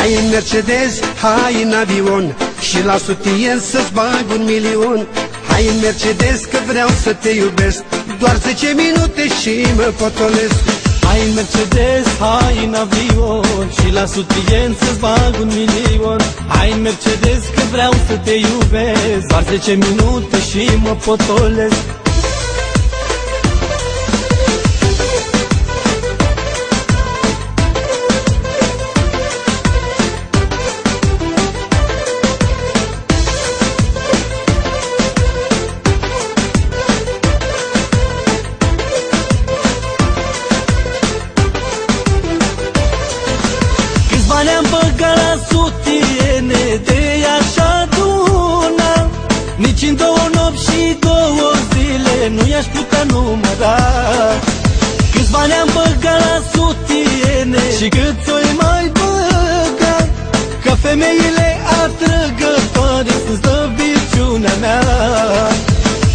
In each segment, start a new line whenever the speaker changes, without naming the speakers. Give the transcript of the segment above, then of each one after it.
Hai în Mercedes, hai în avion și la sutien să-ți bag 1.000.000. Hai în Mercedes că vreau să te iubesc, doar 10 minute și mă potolesc.
Hai în Mercedes, hai în avion și la sutien să-ți bag 1.000.000. Hai în Mercedes că vreau să te iubesc, doar 10 minute și mă potolesc.
Ne-am băgat la sutiene de așa aduna, nici în 2 nopți și 2 zile nu i-aș putea număra. Câți bani am băgat la sutiene și câți o-i mai băga, că femeile atrăgătoare sunt slăbiciunea mea.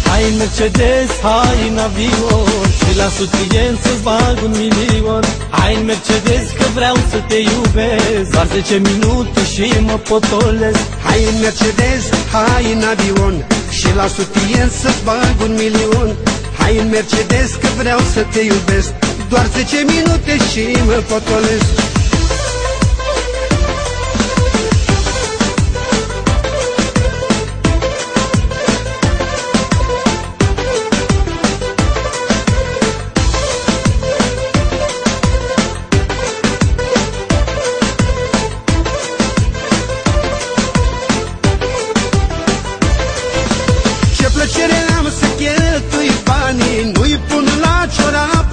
Hai în Mercedes, hai în avion și la sutien să-ți bag 1.000.000. Hai în Mercedes că vreau să te iubesc, doar 10 minute și mă potolesc.
Hai în Mercedes, hai în avion și la sutien să-ți bag 1.000.000. Hai în Mercedes că vreau să te iubesc, doar 10 minute și mă potolesc. Plăcere am să cheltui banii, nu-i pun la ciorap,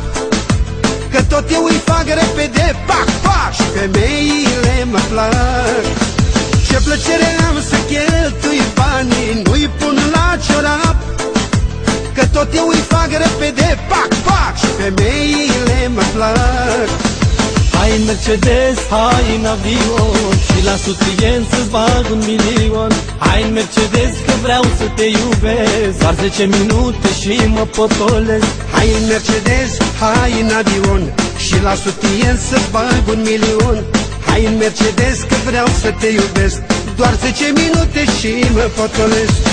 că tot eu îi fac repede, pac, pac, și femeile mă plac. Ce plăcere am să cheltui banii, nu-i pun la ciorap, că tot eu îi fac repede, pac, pac, și femeile mă plac.
Hai în Mercedes, hai în avion și la sutien să-ți bag 1.000.000. Hai în Mercedes că vreau să te iubesc, doar 10 minute și mă potolesc.
Hai în Mercedes, hai în avion și la sutien să-ți bag 1.000.000. Hai în Mercedes că vreau să te iubesc, doar 10 minute și mă potolesc.